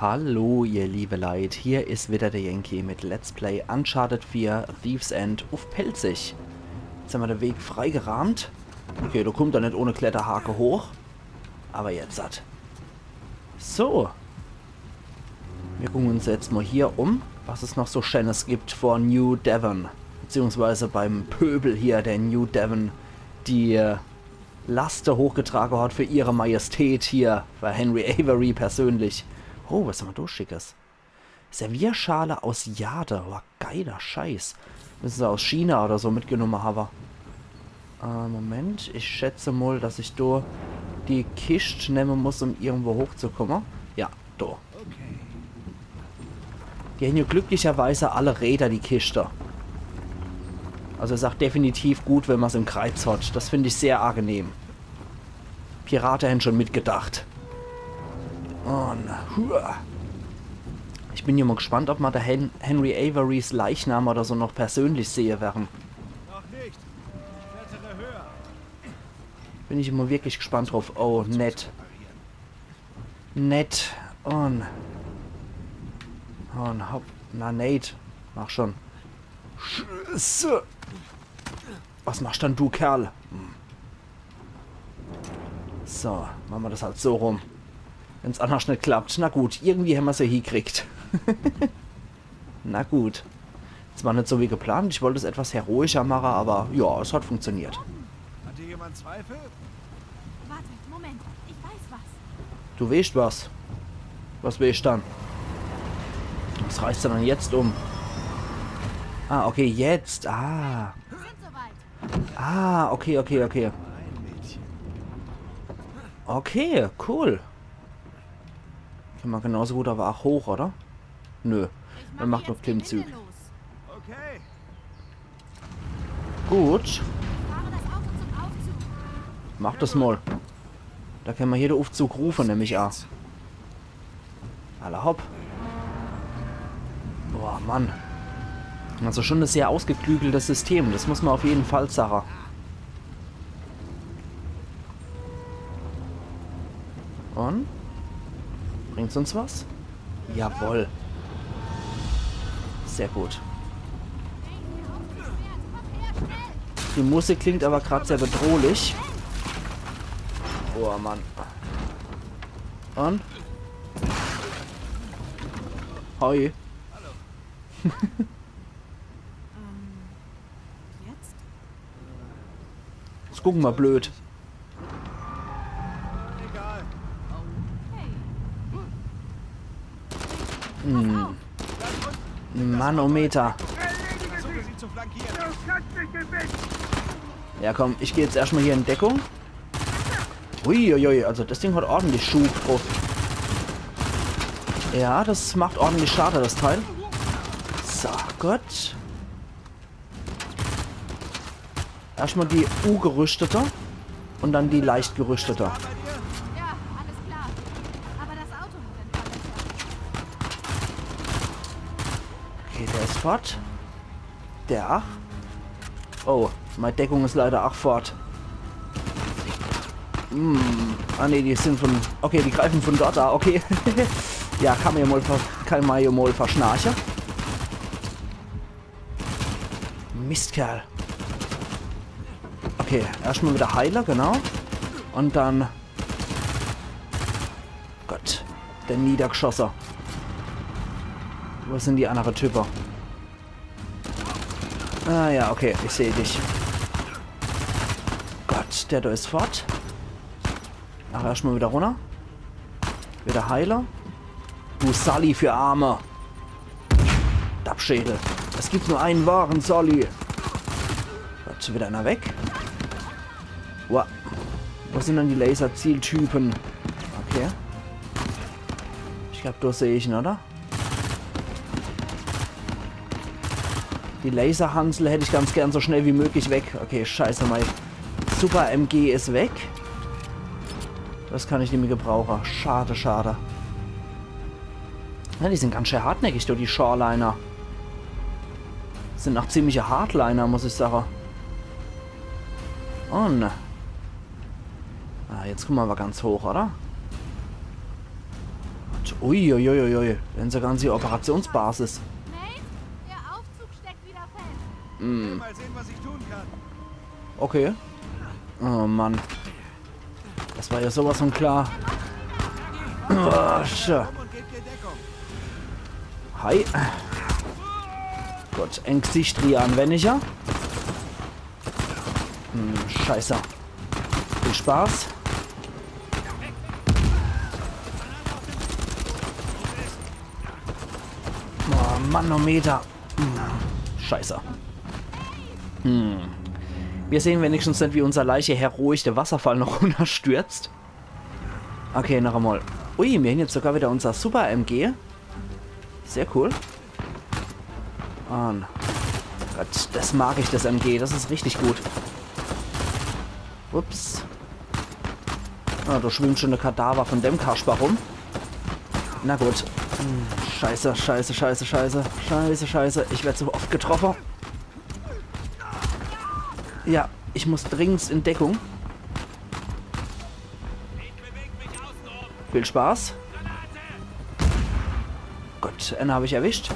Hallo ihr liebe Leid, hier ist wieder der Yankee mit Let's Play Uncharted 4 Thieves End auf Pelzig. Jetzt haben wir den Weg freigerahmt. Okay, du kommst da nicht ohne Kletterhake hoch. Aber jetzt hat. So. Wir gucken uns jetzt mal hier um, was es noch so Schönes gibt vor New Devon. Beziehungsweise beim Pöbel hier, der New Devon, die Laster hochgetragen hat für ihre Majestät hier, für Henry Avery persönlich. Oh, was haben wir da Schickes? Servierschale aus Jade. Oh, geiler Scheiß. Müssen sie aus China oder so mitgenommen haben. Moment, ich schätze mal, dass ich da die Kiste nehmen muss, um irgendwo hochzukommen. Ja, da. Die haben ja glücklicherweise alle Räder, die Kiste. Also ist auch definitiv gut, wenn man es im Kreuz hat. Das finde ich sehr angenehm. Piraten haben schon mitgedacht. Und, ich bin ja mal gespannt, ob man der Henry Averys Leichnam oder so noch persönlich sehe werden. Noch nicht. Klettere höher. Bin ich immer wirklich gespannt drauf. Oh, nett. Nett. Und hopp. Na, Nate. Mach schon. Scheiße. Was machst denn du, Kerl? So, machen wir das halt so rum. Wenn es anders nicht klappt. Na gut, irgendwie haben wir es ja hingekriegt. Na gut. Es war nicht so wie geplant. Ich wollte es etwas heroischer machen, aber ja, es hat funktioniert. Hat hier jemand Zweifel? Warte, Moment. Ich weiß was. Du weißt was. Was weißt dann? Was reißt du dann jetzt um? Ah, okay, jetzt. Ah. Wir sind soweit. Ah, okay. Ein Mädchen. Okay, cool. Kann man genauso gut aber auch hoch, oder? Nö. Ich Man macht mache noch jetzt die Klimmzüge. Winde los. Okay. Gut. Ich fahre das Auto zum Aufzug. Mach das mal. Da können wir hier den Aufzug rufen, nämlich auch. Alla hopp. Boah, Mann. Also schon ein sehr ausgeklügeltes System. Das muss man auf jeden Fall sagen. Und? Bringt's uns was? Jawohl. Sehr gut. Die Musik klingt aber gerade sehr bedrohlich. Oh Mann. Und? Hoi. Jetzt? Jetzt gucken wir blöd. Egal. Hey. Manometer. Versuche sie zu flankieren. Ja komm, ich gehe jetzt erstmal hier in Deckung. Uiuiui, also das Ding hat ordentlich Schub drauf. Ja, das macht ordentlich Schade, das Teil. So, gut. Erstmal die U-gerüstete und dann die leicht gerüstete. Bei dir? Ja, alles klar. Aber das Auto hat ein paar Löcher. Okay, der ist fort. Der ach. Oh, meine Deckung ist leider auch fort. Ah ne, die sind von... Okay, die greifen von dort da, okay. Ja, kann man ja mal verschnarchen. Mistkerl. Okay, erstmal wieder Heiler, genau. Und dann... Gott, der Niedergeschosser. Wo sind die anderen Typen? Ah ja, okay, ich sehe dich. Gott, der da ist fort. Ach, erstmal wieder runter. Wieder Heiler. Du Sully für Arme. Dabschädel. Es gibt nur einen wahren Sully. Gott, wieder einer weg. Wow. Wo sind dann die Laserzieltypen? Okay. Ich glaube, da sehe ich ihn, oder? Die Laserhansel hätte ich ganz gern so schnell wie möglich weg. Okay, scheiße, mein Super MG ist weg. Das kann ich nicht mehr gebrauchen. Schade, schade. Ja, die sind ganz schön hartnäckig, die Shoreliner. Sind auch ziemliche Hardliner, muss ich sagen. Und... Ah, jetzt kommen wir aber ganz hoch, oder? Gott. Uiuiuiui. Wenn sie ganze Operationsbasis. Nate, der Aufzug steckt wieder fest. Mal sehen, was ich tun kann. Okay. Oh Mann. Das war ja sowas von klar. Oh, tja. Komm und gebt dir Deckung. Hi. Gott, eng Gesicht anwendiger. Scheiße. Viel Spaß. Oh, Manometer. Scheiße. Wir sehen wenigstens nicht, wie unser Leiche heroisch der Wasserfall noch runterstürzt. Okay, noch einmal. Ui, wir haben jetzt sogar wieder unser Super-MG. Sehr cool. Und Gott, das mag ich, das MG. Das ist richtig gut. Ups. Ah, da schwimmt schon eine Kadaver von dem Kasper rum. Na gut. Scheiße, scheiße, scheiße, scheiße. Scheiße, scheiße. Ich werde so oft getroffen. Ja, ich muss dringend in Deckung. Viel Spaß. Gott, einen habe ich erwischt.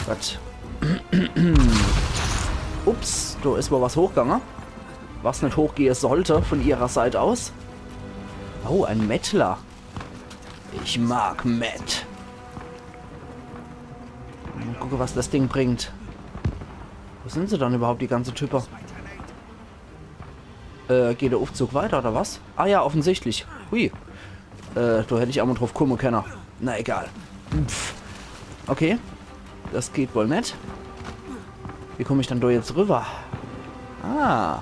Gott. Ups, da ist wohl was hochgegangen. Was nicht hochgehen sollte von ihrer Seite aus. Oh, ein Mettler. Ich mag Met. Mal gucken, was das Ding bringt. Wo sind sie dann überhaupt, die ganze Typer? Geht der Aufzug weiter, oder was? Ah ja, offensichtlich. Hui. Da hätte ich auch mal drauf kommen können. Na egal. Pff. Okay. Das geht wohl nicht. Wie komme ich dann da jetzt rüber? Ah.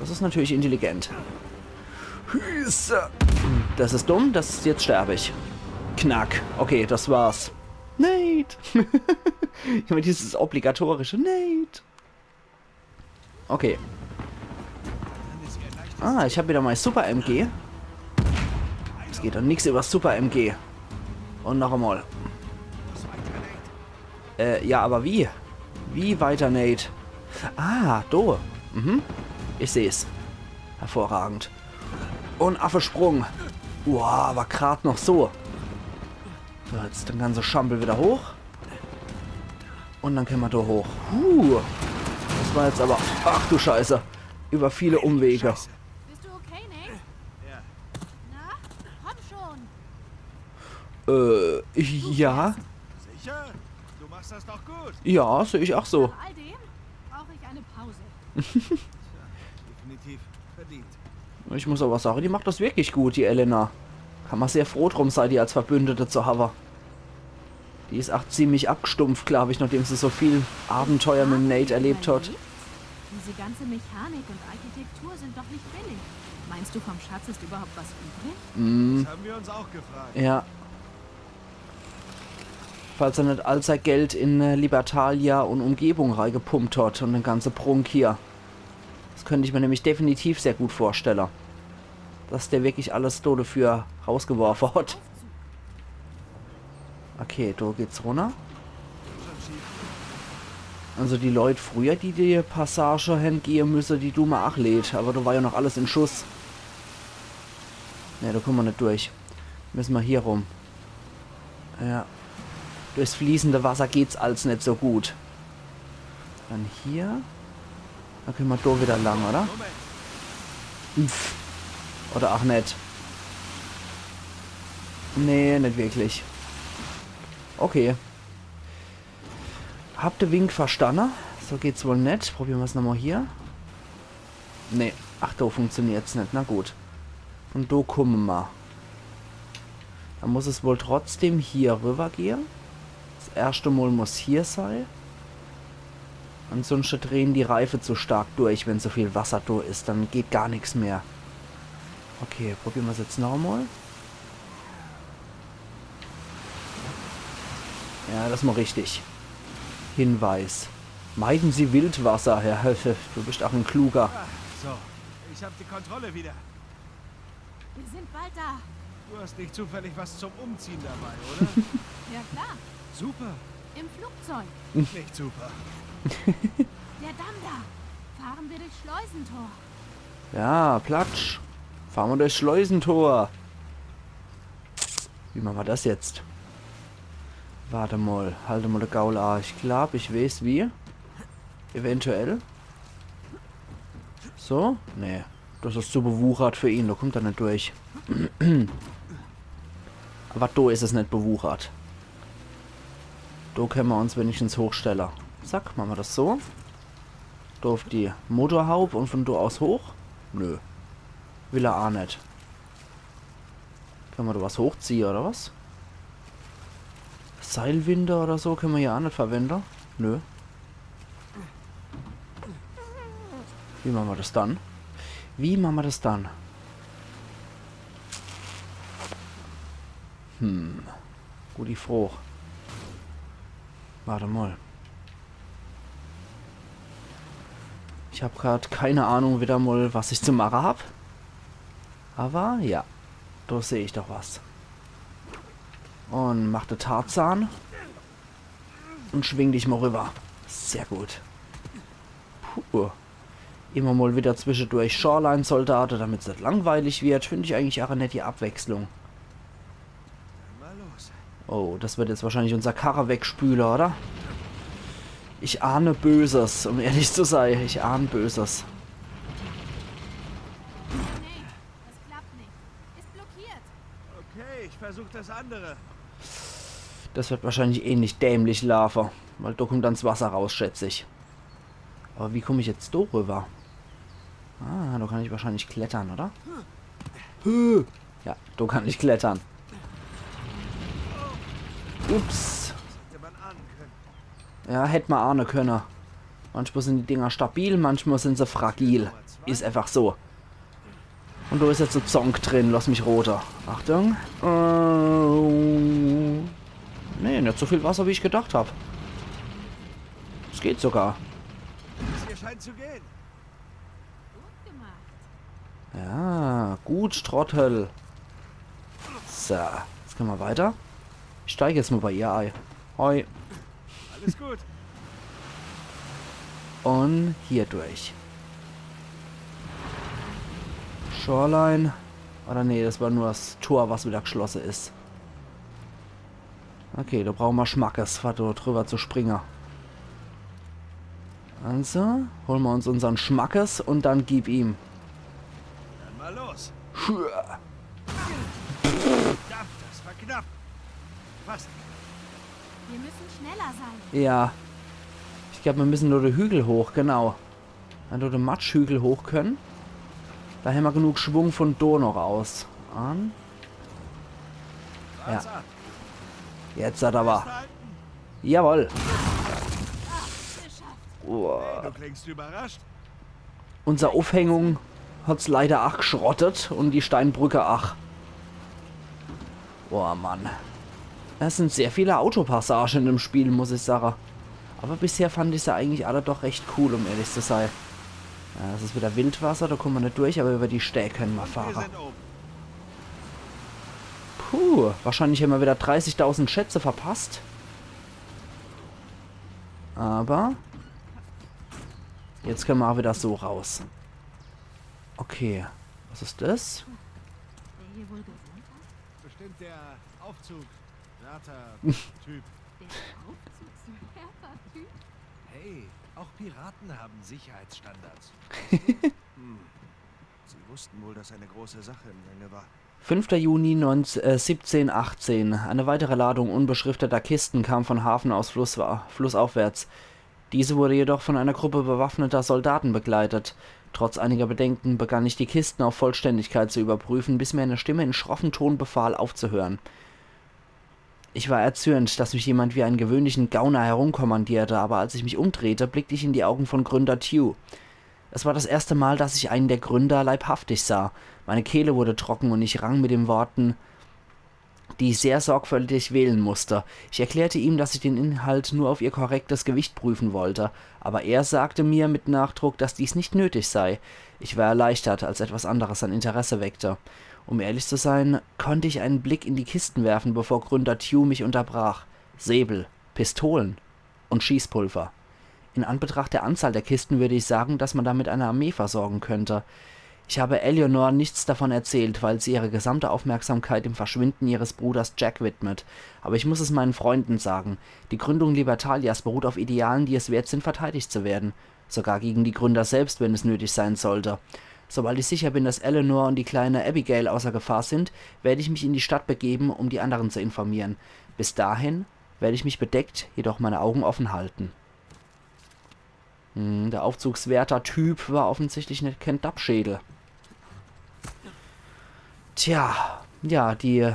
Das ist natürlich intelligent. Das ist dumm, jetzt sterbe ich. Knack. Okay, das war's. Nate. Ich meine, dieses obligatorische Nate. Okay. Ah, ich habe wieder mein Super-MG. Es geht dann nichts über Super-MG. Und noch einmal. Ja, aber wie? Wie weiter, Nate? Ah, do. Mhm. Ich sehe es. Hervorragend. Und Affesprung. Wow, war gerade noch so. So, jetzt den ganzen Schampel wieder hoch. Und dann können wir da hoch. Das war jetzt aber... Ach du Scheiße. Über viele Umwege. Bist du okay, Nate? Ja. Na, komm schon. Ja. Sicher? Du machst das doch gut. Ja, sehe ich auch so. Nach all dem brauche ich eine Pause. Definitiv verdient. Ich muss aber sagen, die macht das wirklich gut, die Elena. Kann man sehr froh drum sein, die als Verbündete zu haben. Die ist auch ziemlich abgestumpft, glaube ich, nachdem sie so viel Abenteuer mit Nate erlebt hat. Diese ganze Mechanik und Architektur sind doch nicht billig. Meinst du, vom Schatz ist überhaupt was übrig? Das haben wir uns auch gefragt. Ja. Falls er nicht all sein Geld in Libertalia und Umgebung reingepumpt hat und den ganzen Prunk hier. Das könnte ich mir nämlich definitiv sehr gut vorstellen. Dass der wirklich alles dafür rausgeworfen hat. Okay, da geht's runter. Also die Leute früher, die Passage hingehen müssen, die du mal lädt. Aber da war ja noch alles in Schuss. Ne, da kommen wir nicht durch. Müssen wir hier rum. Ja. Durchs fließende Wasser geht's als nicht so gut. Dann hier. Dann können wir da wieder lang, oder? Pff. Oder auch nicht. Nee, nicht wirklich. Okay. Habt ihr Wink verstanden? So geht's wohl nicht. Probieren wir es nochmal hier. Nee. Ach, da funktioniert's nicht. Na gut. Und da kommen wir. Dann muss es wohl trotzdem hier rüber gehen. Das erste Mal muss hier sein. Ansonsten drehen die Reifen zu stark durch, wenn so viel Wasser da ist. Dann geht gar nichts mehr. Okay, probieren wir es jetzt nochmal. Ja, das ist mal richtig. Hinweis. Meiden Sie Wildwasser, Herr Höffe. Du bist auch ein kluger. Ah, so, ich habe die Kontrolle wieder. Wir sind bald da. Du hast nicht zufällig was zum Umziehen dabei, oder? Ja klar, Super. im Flugzeug. Nicht super. Der Damm da. Fahren wir durchs Schleusentor. Ja, Platsch. Fahren wir durchs Schleusentor. Wie machen wir das jetzt? Warte mal, halte mal den Gaul an. Ich glaube, ich weiß wie. Eventuell. So? Nee. Das ist zu bewuchert für ihn, da kommt er nicht durch. Aber da ist es nicht bewuchert. Da können wir uns wenigstens hochstellen. Zack, machen wir das so. Da auf die Motorhaube und von da aus hoch. Nö. Will er auch nicht. Können wir da was hochziehen, oder was? Seilwinde oder so können wir ja auch nicht verwenden. Nö. Wie machen wir das dann? Wie machen wir das dann? Gute Frage. Warte mal. Ich habe gerade keine Ahnung wieder mal, was ich zu machen habe. Aber ja, da sehe ich doch was. Und mach den Tarzan. Und schwing dich mal rüber. Sehr gut. Puh. Immer mal wieder zwischendurch Shoreline-Soldaten, damit es nicht langweilig wird. Finde ich eigentlich auch eine nette Abwechslung. Mal los. Oh, das wird jetzt wahrscheinlich unser Karre wegspülen, oder? Ich ahne Böses, um ehrlich zu sein. Ich ahne Böses. Nee, das klappt nicht. Ist blockiert. Okay, ich versuche das andere. Das wird wahrscheinlich ähnlich dämlich laufen. Weil da kommt dann das Wasser raus, schätze ich. Aber wie komme ich jetzt da rüber? Ah, da kann ich wahrscheinlich klettern, oder? Ja, da kann ich klettern. Ups. Hätte man ahnen können. Ja, hätte man ahnen können. Manchmal sind die Dinger stabil, manchmal sind sie fragil. Ist einfach so. Und da ist jetzt so Zonk drin, lass mich roter. Achtung. Nee, nicht so viel Wasser, wie ich gedacht habe. Es geht sogar. Das hier scheint zu gehen. Gut gemacht. Ja, gut, Trottel. So, jetzt können wir weiter. Ich steige jetzt mal bei ihr ein. Hoi. Alles gut. Und hier durch. Shoreline. Oder nee, das war nur das Tor, was wieder geschlossen ist. Okay, da brauchen wir Schmackes, da drüber zu springen. Also, holen wir uns unseren Schmackes und dann gib ihm. Dann mal los. Schua. Knapp, das war knapp. Fast. Wir müssen schneller sein. Ja. Ich glaube, wir müssen nur den Hügel hoch, genau. Wenn wir den Matschhügel hoch können. Da haben wir genug Schwung von da noch aus. An. Ja. Ratsa, Jetzt hat er aber. festhalten. Jawohl. Geschafft. Oh. Du klingst überrascht. Unsere Aufhängung hat's leider auch geschrottet und die Steinbrücke auch. Oh Mann. Es sind sehr viele Autopassagen im Spiel, muss ich sagen. Aber bisher fand ich sie eigentlich alle doch recht cool, um ehrlich zu sein. Ja, das ist wieder Wildwasser, da kommen wir nicht durch, aber über die Stähe können wir Wir fahren. sind oben. Puh, wahrscheinlich haben wir wieder 30.000 Schätze verpasst. Aber jetzt können wir auch wieder so raus. Okay, was ist das? Der hier wohl gewohnt hat? Bestimmt der Aufzug-Wärter-Typ. Der Aufzugswärter-Typ? Hey, auch Piraten haben Sicherheitsstandards. Sie wussten wohl, dass eine große Sache im Gange war. 5. Juni 1718. Eine weitere Ladung unbeschrifteter Kisten kam von Hafen aus flussaufwärts. Diese wurde jedoch von einer Gruppe bewaffneter Soldaten begleitet. Trotz einiger Bedenken begann ich die Kisten auf Vollständigkeit zu überprüfen, bis mir eine Stimme in schroffem Ton befahl, aufzuhören. Ich war erzürnt, dass mich jemand wie einen gewöhnlichen Gauner herumkommandierte, aber als ich mich umdrehte, blickte ich in die Augen von Gründer Tew. Es war das erste Mal, dass ich einen der Gründer leibhaftig sah. Meine Kehle wurde trocken und ich rang mit den Worten, die ich sehr sorgfältig wählen musste. Ich erklärte ihm, dass ich den Inhalt nur auf ihr korrektes Gewicht prüfen wollte, aber er sagte mir mit Nachdruck, dass dies nicht nötig sei. Ich war erleichtert, als etwas anderes an Interesse weckte. Um ehrlich zu sein, konnte ich einen Blick in die Kisten werfen, bevor Gründer Tew mich unterbrach. Säbel, Pistolen und Schießpulver. In Anbetracht der Anzahl der Kisten würde ich sagen, dass man damit eine Armee versorgen könnte. Ich habe Eleanor nichts davon erzählt, weil sie ihre gesamte Aufmerksamkeit dem Verschwinden ihres Bruders Jack widmet. Aber ich muss es meinen Freunden sagen. Die Gründung Libertalias beruht auf Idealen, die es wert sind, verteidigt zu werden. Sogar gegen die Gründer selbst, wenn es nötig sein sollte. Sobald ich sicher bin, dass Eleanor und die kleine Abigail außer Gefahr sind, werde ich mich in die Stadt begeben, um die anderen zu informieren. Bis dahin werde ich mich bedeckt, jedoch meine Augen offen halten. Der Aufzugswärter-Typ war offensichtlich nicht kein Dappschädel. Tja, ja, die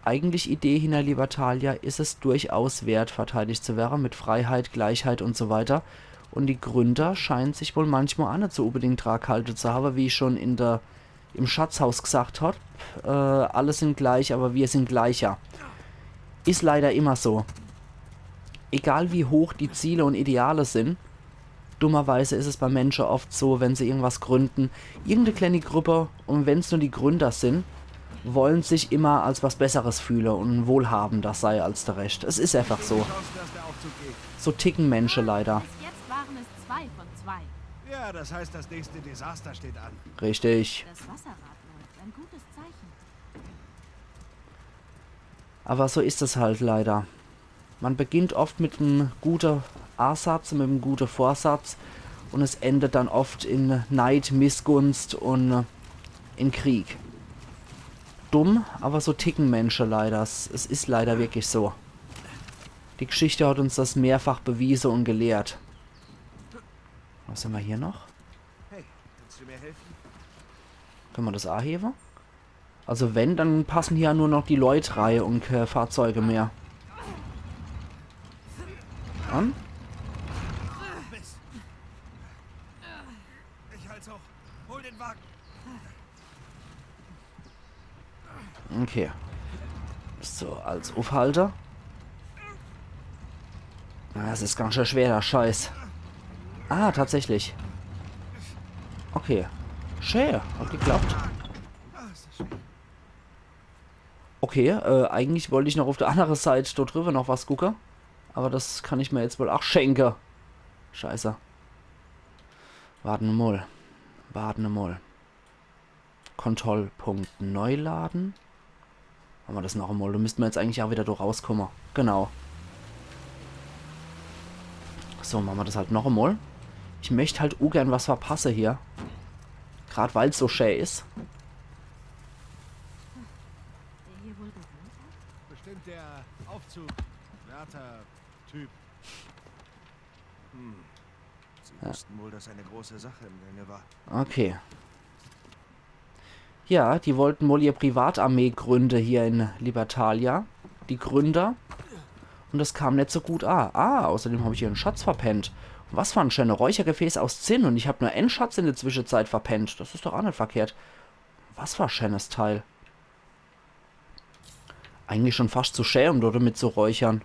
eigentliche Idee hinter Libertalia ist es durchaus wert, verteidigt zu werden mit Freiheit, Gleichheit und so weiter. Und die Gründer scheinen sich wohl manchmal auch nicht so unbedingt Traghalte zu haben, wie ich schon im Schatzhaus gesagt habe. Alle sind gleich, aber wir sind gleicher. Ist leider immer so. Egal wie hoch die Ziele und Ideale sind, dummerweise ist es bei Menschen oft so, wenn sie irgendwas gründen, irgendeine kleine Gruppe, und wenn es nur die Gründer sind, wollen sich immer als was Besseres fühlen und wohlhabender sei als der Rest. Es ist einfach so. Chancen, dass der Aufzug geht. So ticken Menschen leider. Bis jetzt waren es 2 von 2. Ja, das heißt, das nächste Desaster steht an. Richtig. Das Wasserrad läuft. Ein gutes Zeichen. Aber so ist es halt leider. Man beginnt oft mit einem guten A-Satz, mit einem guten Vorsatz, und es endet dann oft in Neid, Missgunst und in Krieg. Dumm, aber so ticken Menschen leider. Es ist leider wirklich so. Die Geschichte hat uns das mehrfach bewiesen und gelehrt. Was haben wir hier noch? Hey, kannst du mir helfen? Können wir das A heben? Also wenn, dann passen hier nur noch die Lloyd-Reihe und Fahrzeuge mehr. An? Mist. Ich halt's hoch. Hol den Wagen. Okay. So, als Aufhalter. Das ist ganz schön schwer, der Scheiß. Ah, tatsächlich. Okay. Schön, hat geklappt. Okay, eigentlich wollte ich noch auf der anderen Seite dort drüber noch was gucken. Aber das kann ich mir jetzt wohl auch schenken. Scheiße. Warten mal. Warten mal. Kontrollpunkt neu laden. Machen wir das noch einmal. Da müssten wir jetzt eigentlich auch wieder da rauskommen. Genau. So, machen wir das halt noch einmal. Ich möchte halt ungern was verpassen hier. Gerade weil es so schön ist. Der hier wohl gewohnt hat? Bestimmt der Aufzug. Wärter-Typ. Sie wussten wohl, dass eine große Sache im Gange war. Okay. Ja, die wollten wohl ihr Privatarmee gründen hier in Libertalia. Die Gründer. Und das kam nicht so gut an. Außerdem habe ich hier einen Schatz verpennt. Und was für ein schönes Räuchergefäß aus Zinn. Und ich habe nur einen Schatz in der Zwischenzeit verpennt. Das ist doch auch nicht verkehrt. Was für ein schönes Teil. Eigentlich schon fast zu schön, um dort mit zu räuchern.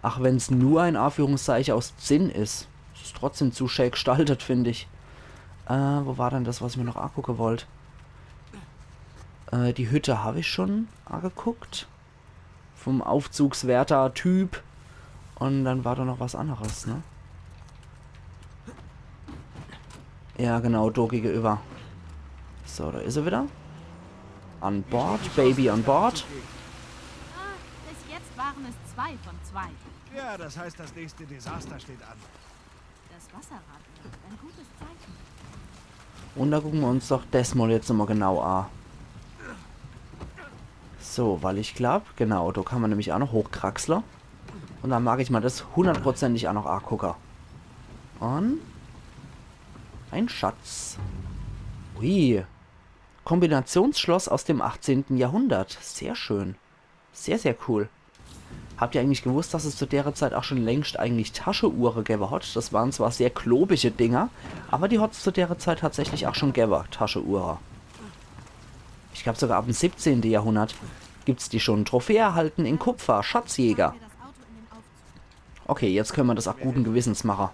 Ach, wenn es nur ein Anführungszeichen aus Zinn ist. Das ist trotzdem zu schön gestaltet, finde ich. Wo war denn das, was ich mir noch angucken wollte? Die Hütte habe ich schon angeguckt. Vom Aufzugswärter-Typ. Und dann war da noch was anderes, ne? Ja, genau, da gegenüber. So, da ist er wieder. An Bord, Baby an Bord. Bis jetzt waren es 2 von 2. Ja, das heißt, das nächste Desaster steht an. Das Wasserrad läuft. Ein gutes Zeichen. Und da gucken wir uns doch das mal jetzt nochmal genau an. So, weil ich glaube, genau, da kann man nämlich auch noch hochkraxeln. Und dann mag ich mal das hundertprozentig auch noch angucken. Und ein Schatz. Ui. Kombinationsschloss aus dem 18. Jahrhundert. Sehr schön. Sehr, sehr cool. Habt ihr eigentlich gewusst, dass es zu der Zeit auch schon längst eigentlich Taschenuhren gegeben hat? Das waren zwar sehr klobige Dinger, aber die hat es zu der Zeit tatsächlich auch schon gegeben, Taschenuhren. Ich glaube sogar ab dem 17. Jahrhundert gibt es die schon. Trophäe erhalten in Kupfer, Schatzjäger. Wir das Auto in den Aufzug. Okay, jetzt können wir das auch guten Gewissens machen.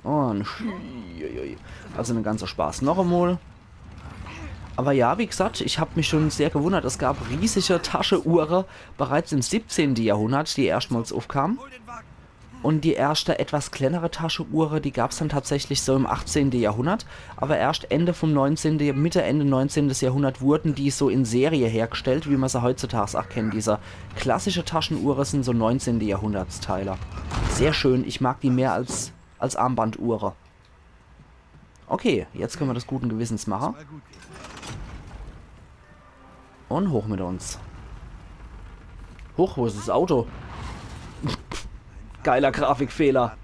Und also ein ganzer Spaß. Noch einmal. Aber ja, wie gesagt, ich habe mich schon sehr gewundert. Es gab riesige Taschenuhren bereits im 17. Jahrhundert, die erstmals aufkamen. Hol den Wagen. Und die erste etwas kleinere Taschenuhr, die gab es dann tatsächlich so im 18. Jahrhundert. Aber erst Ende vom 19., Mitte, Ende 19. Jahrhundert wurden die so in Serie hergestellt, wie man sie heutzutage auch kennt. Diese klassische Taschenuhren sind so 19. Jahrhundertsteile. Sehr schön, ich mag die mehr als Armbanduhren. Okay, jetzt können wir das guten Gewissens machen. Mal gut gehen. Und hoch mit uns. Hoch, wo ist das Auto? Geiler Grafikfehler.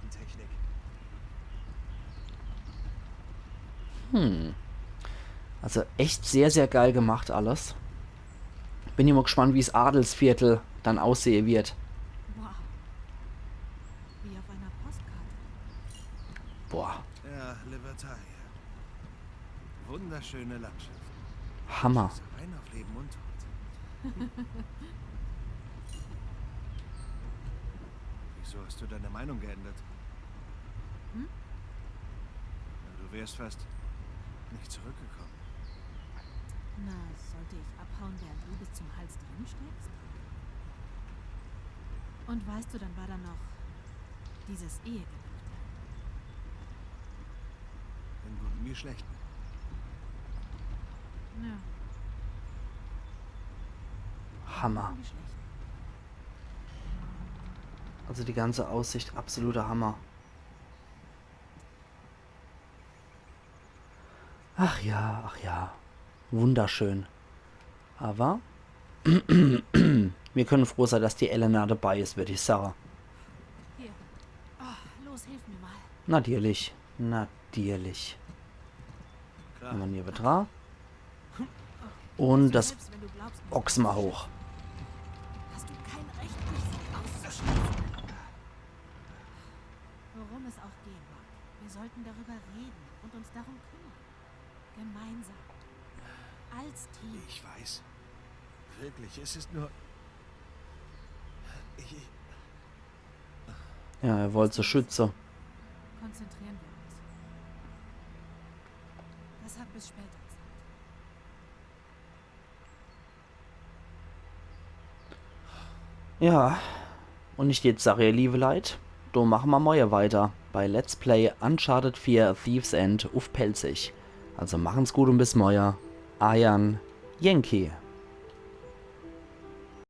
Also echt sehr, sehr geil gemacht alles. Bin immer gespannt, wie es Adelsviertel dann aussehen wird. Wow. Wie auf einer Postkarte. Boah, Ja, Libertalia. Wunderschöne Landschaft. Hammer. Rein auf Leben und Tod. Wieso hast du deine Meinung geändert? Hm? Na, du wärst fast nicht zurückgekommen. Na, sollte ich abhauen, während du bis zum Hals drin steckst? Und weißt du, dann war da noch dieses Ehegelübde. In guten wie schlechten. Ja, Hammer. wie schlecht. Also die ganze Aussicht, absoluter Hammer. Ach ja, ach ja. Wunderschön. Aber wir können froh sein, dass die Elena dabei ist, würde ich sagen. Hier. Oh, los, hilf mir mal. Natürlich. Natürlich. Klar. Haben wir hier Betrag. Und das Selbst wenn du glaubst, mir Box mal hoch. hast du kein Recht, mich so auszuschließen. Worum es auch gehen mag, wir sollten darüber reden und uns darum kümmern. Gemeinsam. Als Team. Ich weiß. Wirklich, es ist nur... Ich... Ja, er wollte sie schützen. Konzentrieren wir uns. Das hat bis später Zeit. Ja. Und ich jetzt sage, ihr liebe Leid, da machen wir morgen weiter bei Let's Play Uncharted 4 Thieves End auf Pelzig. Also machen's gut und bis morgen. Ayan Yankee.